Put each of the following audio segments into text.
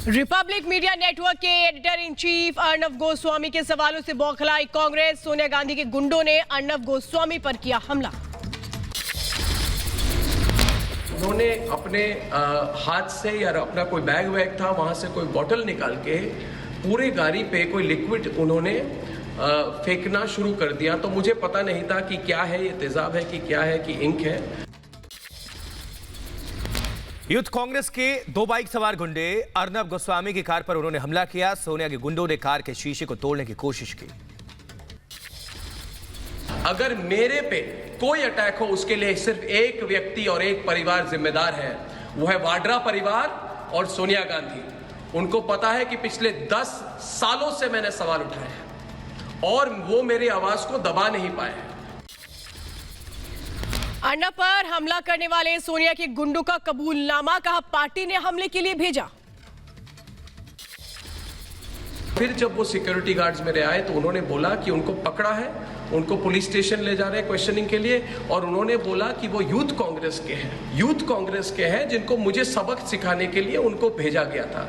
Republic media network के editor in chief Arnab Goswami के सवालों से बौखलाई कांग्रेस। सोनिया गांधी के गुंडों ने अर्नब गोस्वामी पर किया हमला। उन्होंने अपने हाथ से या अपना कोई बैग वैग था वहां से कोई बोतल निकाल के पूरे गाड़ी पे कोई लिक्विड उन्होंने फेंकना शुरू कर दिया। तो मुझे पता नहीं था कि क्या है, ये तेजाब है कि क्या है कि इंक है। यूथ कांग्रेस के दो बाइक सवार गुंडे अर्नब गोस्वामी की कार पर उन्होंने हमला किया। सोनिया के गुंडों ने कार के शीशे को तोड़ने की कोशिश की। अगर मेरे पे कोई अटैक हो उसके लिए सिर्फ एक व्यक्ति और एक परिवार जिम्मेदार है, वो है वाड्रा परिवार और सोनिया गांधी। उनको पता है कि पिछले 10 सालों से मैंने सवाल उठाए हैं और वो मेरी आवाज को दबा नहीं पाए। अर्नब पर हमला करने वाले सोनिया के गुंडों का कबूलनामा, कहा पार्टी ने हमले के लिए भेजा। फिर जब वो सिक्योरिटी गार्ड्स मेरे आए तो उन्होंने बोला कि उनको पकड़ा है, उनको पुलिस स्टेशन ले जा रहे हैं क्वेश्चनिंग के लिए, और उन्होंने बोला कि वो यूथ कांग्रेस के हैं, यूथ कांग्रेस के हैं जिनको मुझे सबक सिखाने के लिए उनको भेजा गया था।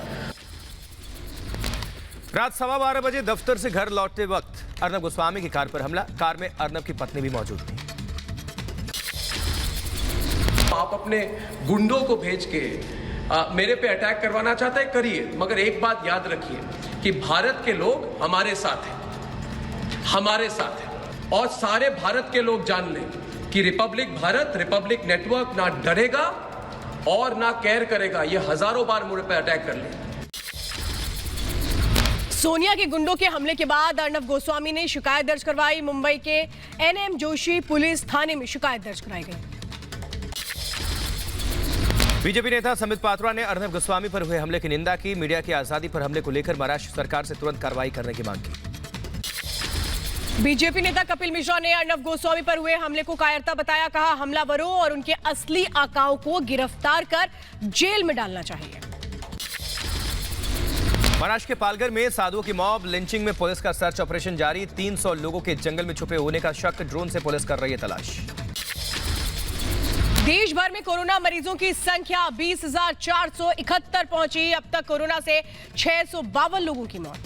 रात 12:15 बजे दफ्तर से घर लौटते वक्त अर्नब गोस्वामी की कार पर हमला। कार में अर्नब की पत्नी भी मौजूद थी। आप अपने गुंडों को भेज के मेरे पे अटैक करवाना चाहते हैं, करिए, मगर एक बात याद रखिए कि भारत के लोग हमारे साथ हैं, हमारे साथ हैं, और सारे भारत के लोग जान लें कि रिपब्लिक भारत, रिपब्लिक नेटवर्क ना डरेगा और ना केयर करेगा। ये हजारों बार मुझ पे अटैक कर ले। सोनिया के गुंडों के हमले के बाद अर्नब गोस्वामी ने शिकायत दर्ज करवाई। मुंबई के एनएम जोशी पुलिस थाने में शिकायत दर्ज कराई गई। बीजेपी नेता समित पात्रा ने अर्नब गोस्वामी पर हुए हमले की निंदा की। मीडिया की आजादी पर हमले को लेकर महाराष्ट्र सरकार से तुरंत कार्रवाई करने की मांग की। बीजेपी नेता कपिल मिश्रा ने अर्नब गोस्वामी पर हुए हमले को कायरता बताया। कहा हमलावरों और उनके असली आकाओं को गिरफ्तार कर जेल में डालना चाहिए। महाराष्ट्र के पालघर में साधुओं की मॉब लिंचिंग में पुलिस का सर्च ऑपरेशन जारी। 300 लोगों के जंगल में छुपे होने का शक, ड्रोन से पुलिस कर रही है तलाश। देश भर में कोरोना मरीजों की संख्या 20,471 पहुंची। अब तक कोरोना से 652 लोगों की मौत।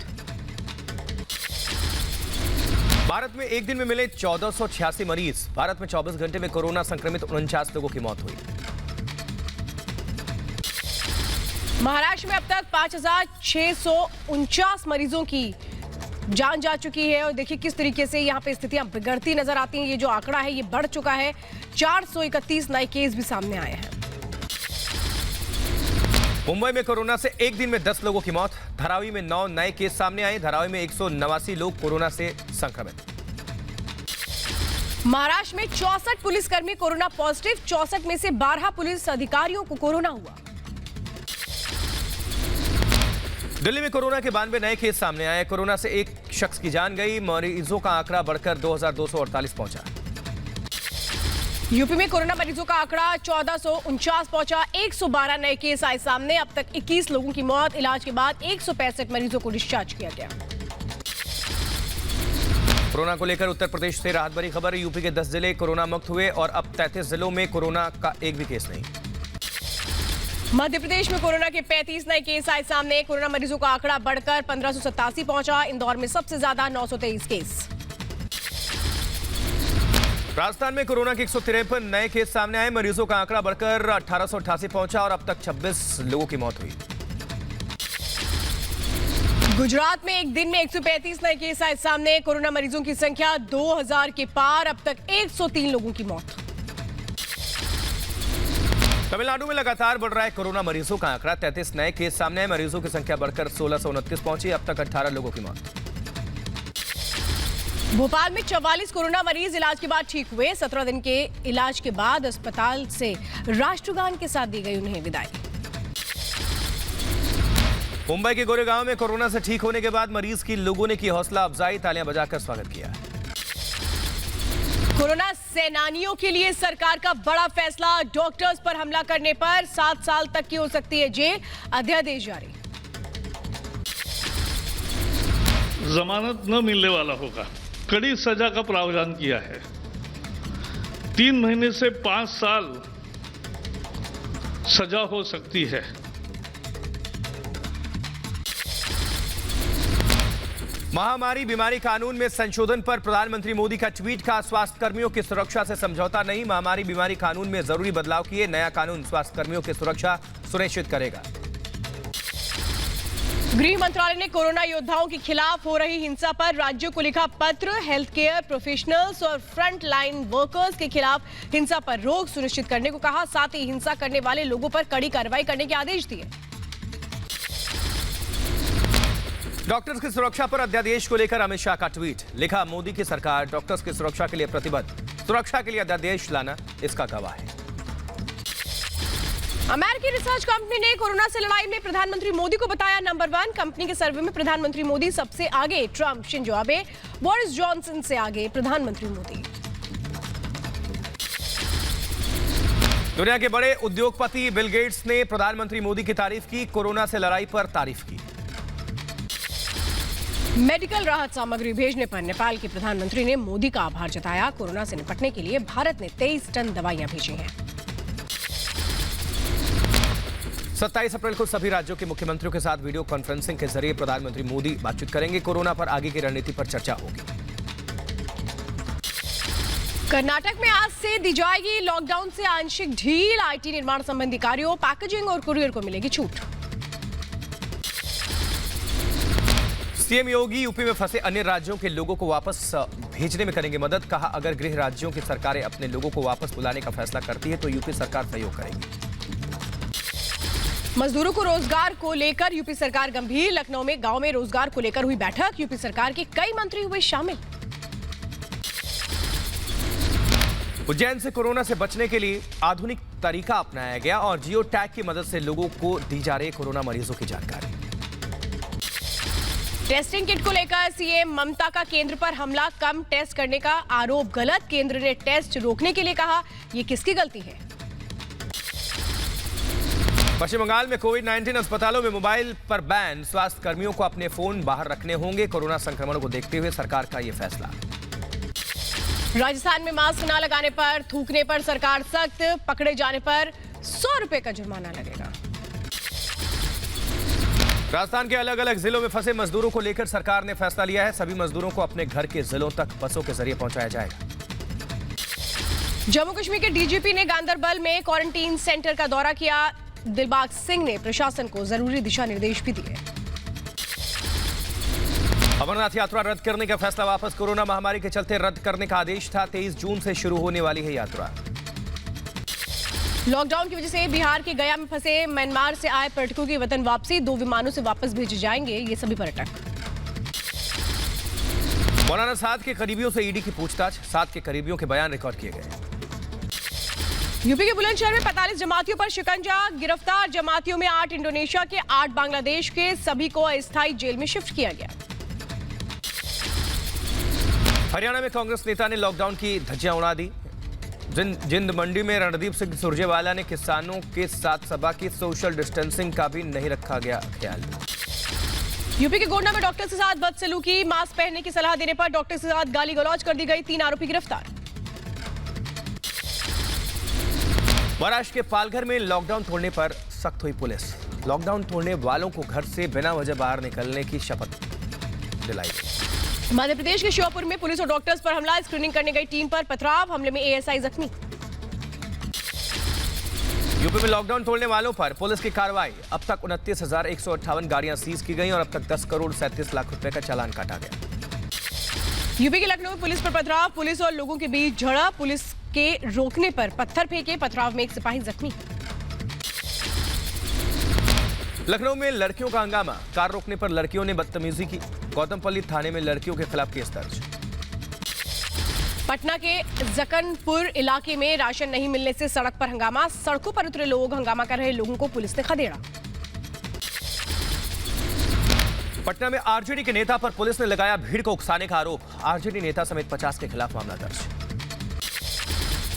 भारत में एक दिन में मिले 1486 मरीज। भारत में 24 घंटे में कोरोना संक्रमित 49 लोगों की मौत हुई। महाराष्ट्र में अब तक 5,649 मरीजों की जान जा चुकी है। और देखिए किस तरीके से यहाँ पे स्थितियां बिगड़ती नजर आती हैं। ये जो आंकड़ा है ये बढ़ चुका है। 431 नए केस भी सामने आए हैं। मुंबई में कोरोना से एक दिन में 10 लोगों की मौत। धारावी में 9 नए केस सामने आए। धारावी में 189 लोग कोरोना से संक्रमित। महाराष्ट्र में 64 पुलिसकर्मी कोरोना पॉजिटिव। 64 में से 12 पुलिस अधिकारियों को कोरोना हुआ। दिल्ली में कोरोना के 92 नए केस सामने आए। कोरोना से एक शख्स की जान गई। मरीजों का आंकड़ा बढ़कर 2248 पहुंचा। यूपी में कोरोना मरीजों का आंकड़ा 1449 पहुंचा। 112 नए केस आए सामने। अब तक 21 लोगों की मौत। इलाज के बाद 165 मरीजों को डिस्चार्ज किया गया। कोरोना को लेकर उत्तर प्रदेश से राहत भरी खबर। यूपी के 10 जिले कोरोना मुक्त हुए और अब 33 जिलों में कोरोना का एक भी केस नहीं। मध्य प्रदेश में कोरोना के 35 नए केस आए सामने। कोरोना मरीजों का आंकड़ा बढ़कर 1587 पहुंचा। इंदौर में सबसे ज्यादा 923 केस। राजस्थान में कोरोना के 153 नए केस सामने आए। मरीजों का आंकड़ा बढ़कर 1888 पहुंचा और अब तक 26 लोगों की मौत हुई। गुजरात में एक दिन में 135 नए केस आए सामने। कोरोना मरीजों की संख्या 2000 के पार। अब तक 103 लोगों की मौत। तमिलनाडु में लगातार बढ़ रहा है कोरोना मरीजों का आंकड़ा। 33 नए केस सामने आए। मरीजों की संख्या बढ़कर 1629 पहुंची। अब तक 18 लोगों की मौत। भोपाल में 44 कोरोना मरीज इलाज के बाद ठीक हुए। 17 दिन के इलाज के बाद अस्पताल से राष्ट्रगान के साथ दी गई उन्हें विदाई। मुंबई के गोरेगांव में कोरोना से ठीक होने के बाद मरीज की लोगों ने की हौसला अफजाई। तालियां बजाकर स्वागत किया। कोरोना सेनानियों के लिए सरकार का बड़ा फैसला। डॉक्टर्स पर हमला करने पर 7 साल तक की हो सकती है जेल। अध्यादेश जारी। जमानत न मिलने वाला होगा। कड़ी सजा का प्रावधान किया है। 3 महीने से 5 साल सजा हो सकती है। महामारी बीमारी कानून में संशोधन पर प्रधानमंत्री मोदी का ट्वीट का स्वास्थ्य कर्मियों की सुरक्षा से समझौता नहीं, महामारी बीमारी कानून में जरूरी बदलाव किए, नया कानून स्वास्थ्य कर्मियों की सुरक्षा सुनिश्चित करेगा। गृह मंत्रालय ने कोरोना योद्धाओं के खिलाफ हो रही हिंसा पर राज्यों को लिखा पत्र, हेल्थ केयर प्रोफेशनल्स और फ्रंट लाइन वर्कर्स के खिलाफ हिंसा पर रोक सुनिश्चित करने को कहा, साथ ही हिंसा करने वाले लोगों पर कड़ी कार्रवाई करने के आदेश दिए। डॉक्टर्स की सुरक्षा पर अध्यादेश को लेकर अमित शाह का ट्वीट, लिखा मोदी की सरकार डॉक्टर्स की सुरक्षा के लिए प्रतिबद्ध, सुरक्षा के लिए अध्यादेश लाना इसका गवाह है। अमेरिकी रिसर्च कंपनी ने कोरोना से लड़ाई में प्रधानमंत्री मोदी को बताया नंबर 1। कंपनी के सर्वे में प्रधानमंत्री मोदी सबसे आगे, Trump, Shinzo Abe, Boris Johnson से आगे प्रधानमंत्री मोदी। दुनिया के बड़े उद्योगपति बिल गेट्स ने प्रधानमंत्री मोदी की तारीफ की, कोरोना से लड़ाई पर तारीफ की। मेडिकल राहत सामग्री भेजने पर नेपाल के प्रधानमंत्री ने मोदी का आभार जताया, कोरोना से निपटने के लिए भारत ने 23 टन दवाइयां भेजी हैं। 27 अप्रैल को सभी राज्यों के मुख्यमंत्रियों के साथ वीडियो कॉन्फ्रेंसिंग के जरिए प्रधानमंत्री मोदी बातचीत करेंगे, कोरोना पर आगे की रणनीति पर चर्चा होगी। कर्नाटक में आज से दी जाएगी लॉकडाउन से आंशिक ढील, आईटी निर्माण संबंधी कार्यों, पैकेजिंग और कुरियर को मिलेगी छूट। सीएम योगी यूपी में फंसे अन्य राज्यों के लोगों को वापस भेजने में करेंगे मदद, कहा अगर गृह राज्यों की सरकारें अपने लोगों को वापस बुलाने का फैसला करती है तो यूपी सरकार सहयोग करेगी। मजदूरों को रोजगार को लेकर यूपी सरकार गंभीर, लखनऊ में गांव में रोजगार को लेकर हुई बैठक, यूपी सरकार के कई मंत्री हुए शामिल। उज्जैन से कोरोना से बचने के लिए आधुनिक तरीका अपनाया गया और जियो टैग की मदद से लोगों को दी जा रही कोरोना मरीजों की जानकारी। टेस्टिंग किट को लेकर सीएम ममता का केंद्र पर हमला, कम टेस्ट करने का आरोप गलत, केंद्र ने टेस्ट रोकने के लिए कहा, ये किसकी गलती है। पश्चिम बंगाल में कोविड-19 अस्पतालों में मोबाइल पर बैन, स्वास्थ्य कर्मियों को अपने फोन बाहर रखने होंगे, कोरोना संक्रमण को देखते हुए सरकार का यह फैसला। राजस्थान में मास्क न लगाने पर, थूकने पर सरकार सख्त, पकड़े जाने पर 100 रुपए का जुर्माना लगेगा। राजस्थान के अलग अलग जिलों में फंसे मजदूरों को लेकर सरकार ने फैसला लिया है, सभी मजदूरों को अपने घर के जिलों तक बसों के जरिए पहुंचाया जाएगा। जम्मू कश्मीर के डीजीपी ने गांदरबल में क्वारंटीन सेंटर का दौरा किया, दिलबाग सिंह ने प्रशासन को जरूरी दिशा निर्देश भी दिए। अमरनाथ यात्रा रद्द करने का फैसला वापस, कोरोना महामारी के चलते रद्द करने का आदेश था, 23 जून से शुरू होने वाली है यात्रा। लॉकडाउन की वजह से बिहार के गया में फंसे म्यांमार से आए पर्यटकों की वतन वापसी, 2 विमानों से वापस भेजे जाएंगे ये सभी पर्यटक। मौलाना साद के करीबियों से ईडी की पूछताछ, साद के करीबियों के बयान रिकॉर्ड किए गए। यूपी के बुलंदशहर में 45 जमातियों पर शिकंजा, गिरफ्तार जमातियों में 8 इंडोनेशिया के, 8 बांग्लादेश के, सभी को अस्थायी जेल में शिफ्ट किया गया। हरियाणा में कांग्रेस नेता ने लॉकडाउन की धज्जियां उड़ा दी, जिंद मंडी में रणदीप सिंह सुरजेवाला ने किसानों के साथ सभा की, सोशल डिस्टेंसिंग का भी नहीं रखा गया ख्याल। यूपी के गोंडा में डॉक्टर के साथ बदसलूकी, मास्क पहनने की सलाह देने पर डॉक्टर के साथ गाली गलौज कर दी गई, 3 आरोपी गिरफ्तार। महाराष्ट्र के पालघर में लॉकडाउन तोड़ने पर सख्त हुई पुलिस, लॉकडाउन तोड़ने वालों को घर से बिना वजह बाहर निकलने की शपथ दिलाई गई। मध्य प्रदेश के श्योपुर में पुलिस और डॉक्टर्स पर हमला, स्क्रीनिंग करने गई टीम पर पथराव, हमले में एएसआई जख्मी। यूपी में लॉकडाउन तोड़ने वालों पर पुलिस की कार्रवाई, अब तक 29,158 गाड़ियां सीज की गई और अब तक 10 करोड़ 37 लाख रुपए का चालान काटा गया। यूपी के लखनऊ में पुलिस पर पथराव, पुलिस और लोगों के बीच झड़प, पुलिस के रोकने पर पत्थर फेंके, पथराव में एक सिपाही जख्मी। लखनऊ में लड़कियों का हंगामा, कार रोकने पर लड़कियों ने बदतमीजी की, गौतमपल्ली थाने में लड़कियों के खिलाफ केस दर्ज। पटना के जकनपुर इलाके में राशन नहीं मिलने से सड़क पर हंगामा, सड़कों पर उतरे लोग, हंगामा कर रहे लोगों को पुलिस ने खदेड़ा। पटना में आरजेडी के नेता पर पुलिस ने लगाया भीड़ को उकसाने का आरोप, आरजेडी नेता समेत 50 के खिलाफ मामला दर्ज।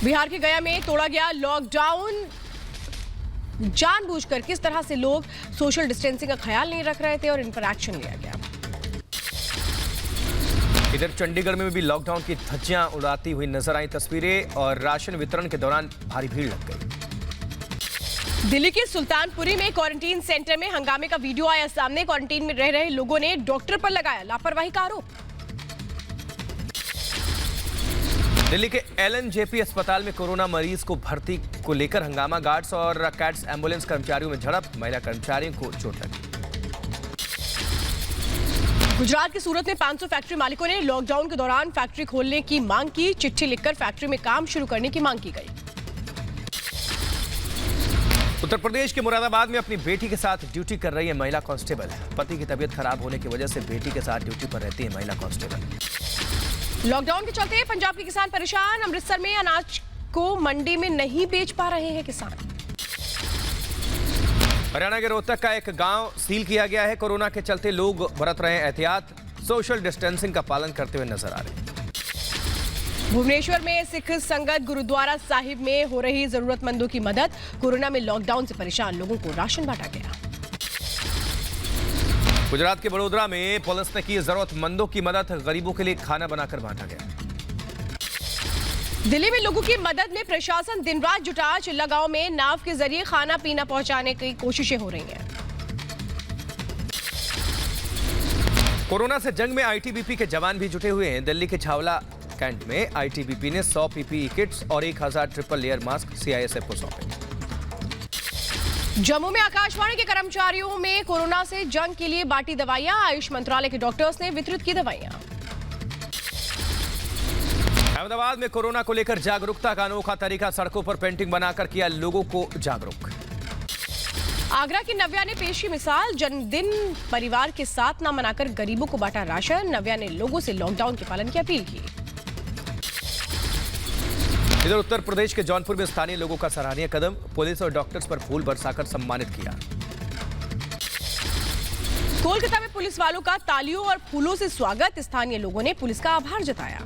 बिहार के गया में तोड़ा गया लॉकडाउन, जानबूझकर किस तरह से लोग सोशल डिस्टेंसिंग का ख्याल नहीं रख रहे थे और इन पर एक्शन लिया गया। इधर चंडीगढ़ में भी लॉकडाउन की धज्जियां उड़ाती हुई नजर आई तस्वीरें और राशन वितरण के दौरान भारी भीड़ लग गई। दिल्ली के सुल्तानपुरी में क्वारंटीन सेंटर में हंगामे का वीडियो आया सामने। क्वारंटीन में रह रहे लोगों ने डॉक्टर पर लगाया लापरवाही का आरोप। दिल्ली के LNJP अस्पताल में कोरोना मरीज को भर्ती को लेकर हंगामा। गार्ड्स और कैट्स एम्बुलेंस कर्मचारियों में झड़प, महिला कर्मचारियों को चोट लगी। गुजरात के सूरत में 500 फैक्ट्री मालिकों ने लॉकडाउन के दौरान फैक्ट्री खोलने की मांग की। चिट्ठी लिखकर फैक्ट्री में काम शुरू करने की मांग की गई। उत्तर प्रदेश के मुरादाबाद में अपनी बेटी के साथ ड्यूटी कर रही है महिला कांस्टेबल। पति की तबीयत खराब होने की वजह से बेटी के साथ ड्यूटी पर रहती है महिला कांस्टेबल। लॉकडाउन के चलते पंजाब के किसान परेशान। अमृतसर में अनाज को मंडी में नहीं बेच पा रहे हैं किसान। हरियाणा के रोहतक का एक गांव सील किया गया है। कोरोना के चलते लोग बरत रहे हैं एहतियात, सोशल डिस्टेंसिंग का पालन करते हुए नजर आ रहे हैं। भुवनेश्वर में सिख संगत गुरुद्वारा साहिब में हो रही जरूरतमंदों की मदद। कोरोना में लॉकडाउन से परेशान लोगों को राशन बांटा गया। गुजरात के बड़ोदरा में पुलिस ने की जरूरतमंदों की मदद, गरीबों के लिए खाना बनाकर बांटा गया। दिल्ली में लोगों की मदद में प्रशासन दिन रात जुटा। चिल्ला गांव में नाव के जरिए खाना पीना पहुंचाने की कोशिशें हो रही हैं। कोरोना से जंग में ITBP के जवान भी जुटे हुए हैं। दिल्ली के छावला कैंट में ITBP ने 100 PPE किट्स और 1000 ट्रिपल लेयर मास्क CISF को सौंपे। जम्मू में आकाशवाणी के कर्मचारियों में कोरोना से जंग के लिए बांटी दवाइयां। आयुष मंत्रालय के डॉक्टर्स ने वितरित की दवाइयां। अहमदाबाद में कोरोना को लेकर जागरूकता का अनोखा तरीका, सड़कों पर पेंटिंग बनाकर किया लोगों को जागरूक। आगरा की नव्या ने पेश की मिसाल। जन्मदिन परिवार के साथ न मनाकर गरीबों को बांटा राशन। नव्या ने लोगों से लॉकडाउन के पालन की अपील की। इधर उत्तर प्रदेश के जौनपुर में स्थानीय लोगों का सराहनीय कदम, पुलिस और डॉक्टर्स पर फूल बरसाकर सम्मानित किया। कोलकाता में पुलिस वालों का तालियों और फूलों से स्वागत। स्थानीय लोगों ने पुलिस का आभार जताया।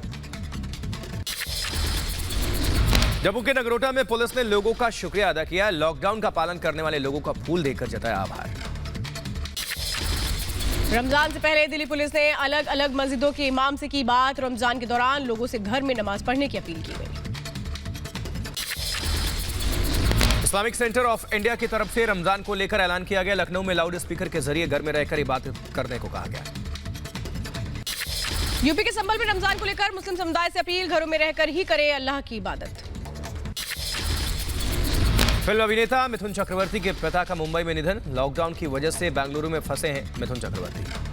जम्मू के नगरोटा में पुलिस ने लोगों का शुक्रिया अदा किया। लॉकडाउन का पालन करने वाले लोगों का फूल देकर जताया आभार। रमजान से पहले दिल्ली पुलिस ने अलग अलग मस्जिदों के इमाम से की बात। रमजान के दौरान लोगों से घर में नमाज पढ़ने की अपील की गई। इस्लामिक सेंटर ऑफ इंडिया की तरफ से रमजान को लेकर ऐलान किया गया। लखनऊ में लाउड स्पीकर के जरिए घर में रहकर इबादत करने को कहा गया। यूपी के संभल में रमजान को लेकर मुस्लिम समुदाय से अपील, घरों में रहकर ही करे अल्लाह की इबादत। फिल्म अभिनेता मिथुन चक्रवर्ती के पिता का मुंबई में निधन। लॉकडाउन की वजह से बेंगलुरु में फंसे हैं मिथुन चक्रवर्ती।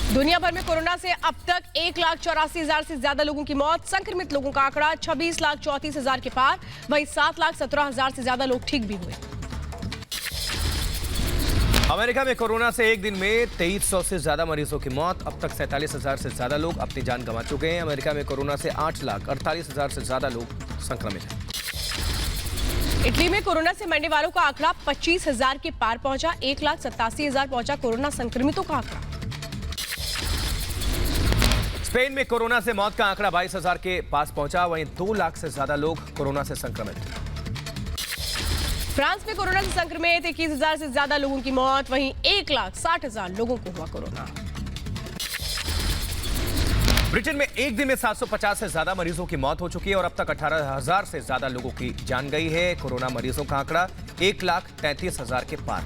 दुनिया भर में कोरोना से अब तक 1,84,000 से ज्यादा लोगों की मौत। संक्रमित लोगों का आंकड़ा 26,34,000 के पार। वहीं 7,17,000 से ज्यादा लोग ठीक भी हुए। अमेरिका में कोरोना से एक दिन में 2300 से ज्यादा मरीजों की मौत। अब तक 47,000 से ज्यादा लोग अपनी जान गंवा चुके हैं। अमेरिका में कोरोना से 8,48,000 से ज्यादा लोग संक्रमित हैं। इटली में कोरोना से मरने वालों का आंकड़ा 25,000 के पार पहुंचा। 1,87,000 पहुंचा कोरोना संक्रमितों का आंकड़ा। स्पेन में कोरोना से मौत का आंकड़ा 22,000 के पास पहुंचा। वहीं 2 लाख से ज्यादा लोग कोरोना से संक्रमित। फ्रांस में कोरोना से संक्रमित 21,000 से ज्यादा लोगों की मौत। वहीं 1,60,000 लोगों को हुआ कोरोना। ब्रिटेन में एक दिन में 750 से ज्यादा मरीजों की मौत हो चुकी है और अब तक 18,000 से ज्यादा लोगों की जान गई है। कोरोना मरीजों का आंकड़ा 1,33,000 के पार।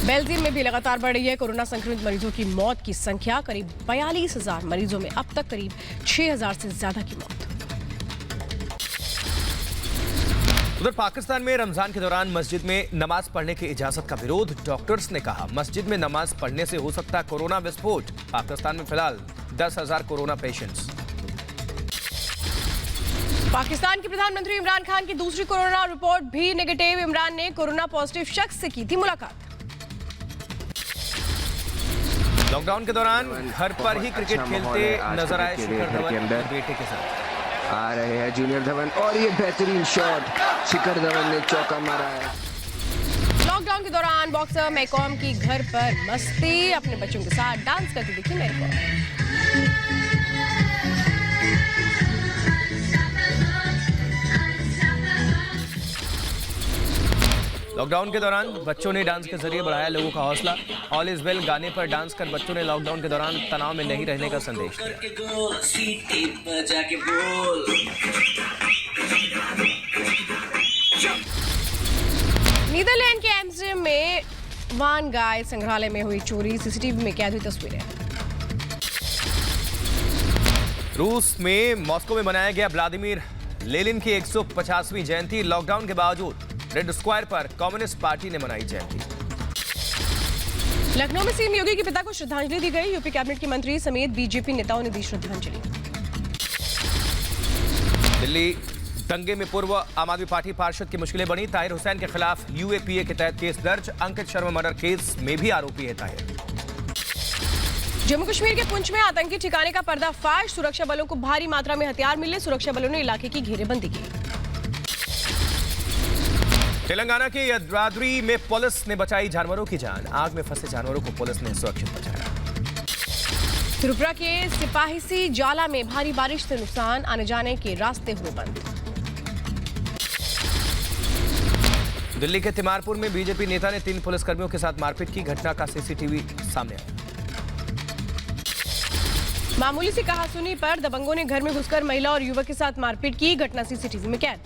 बेल्जियम में भी लगातार बढ़ रही है कोरोना संक्रमित मरीजों की मौत की संख्या। करीब 42,000 मरीजों में अब तक करीब 6,000 से ज्यादा की मौत। उधर पाकिस्तान में रमजान के दौरान मस्जिद में नमाज पढ़ने की इजाजत का विरोध। डॉक्टर्स ने कहा मस्जिद में नमाज पढ़ने से हो सकता है कोरोना विस्फोट। पाकिस्तान में फिलहाल 10,000 कोरोना पेशेंट्स। पाकिस्तान के प्रधानमंत्री इमरान खान की दूसरी कोरोना रिपोर्ट भी नेगेटिव। इमरान ने कोरोना पॉजिटिव शख्स से की थी मुलाकात। लॉकडाउन के दौरान घर पर ही क्रिकेट खेलते नजर आए शिखर धवन बेटे के साथ। आ रहे हैं जूनियर धवन और ये बेहतरीन शॉट शिखर धवन ने चौका मारा है। लॉकडाउन के दौरान बॉक्सर मैकॉम की घर पर मस्ती। अपने बच्चों के साथ डांस करती दिखी मैकॉम। लॉकडाउन के दौरान बच्चों ने डांस के जरिए बढ़ाया लोगों का हौसला। ऑल इज वेल गाने पर डांस कर बच्चों ने लॉकडाउन के दौरान तनाव में नहीं रहने का संदेश दिया। नीदरलैंड के एम्स्टर्डम में वान गाय संग्रहालय में हुई चोरी, सीसीटीवी में कैद हुई तस्वीरें। रूस में मॉस्को में मनाया गया व्लादिमीर लेनिन की 150वीं जयंती। लॉकडाउन के बावजूद रेड स्क्वायर पर कम्युनिस्ट पार्टी ने मनाई जयंती। लखनऊ में सीएम योगी के पिता को श्रद्धांजलि दी गई। यूपी कैबिनेट के मंत्री समेत बीजेपी नेताओं ने दी श्रद्धांजलि। दिल्ली दंगे में पूर्व आम आदमी पार्टी पार्षद की मुश्किलें बढ़ी। ताहिर हुसैन के खिलाफ यूएपीए के तहत केस दर्ज। अंकित शर्मा मर्डर केस में भी आरोपी है ताहिर। जम्मू कश्मीर के पुंछ में आतंकी ठिकाने का पर्दाफाश। सुरक्षा बलों को भारी मात्रा में हथियार मिले। सुरक्षा बलों ने इलाके की घेरेबंदी की। तेलंगाना के यदाद्री में पुलिस ने बचाई जानवरों की जान। आग में फंसे जानवरों को पुलिस ने सुरक्षित बचाया। त्रिपुरा के सिपाहीसी जाला में भारी बारिश से नुकसान। आने जाने के रास्ते हुए बंद। दिल्ली के तिमारपुर में बीजेपी नेता ने 3 पुलिसकर्मियों के साथ मारपीट की। घटना का सीसीटीवी सामने आया। मामूली सी कहासुनी पर दबंगों ने घर में घुसकर महिला और युवक के साथ मारपीट की। घटना सीसीटीवी में कैद।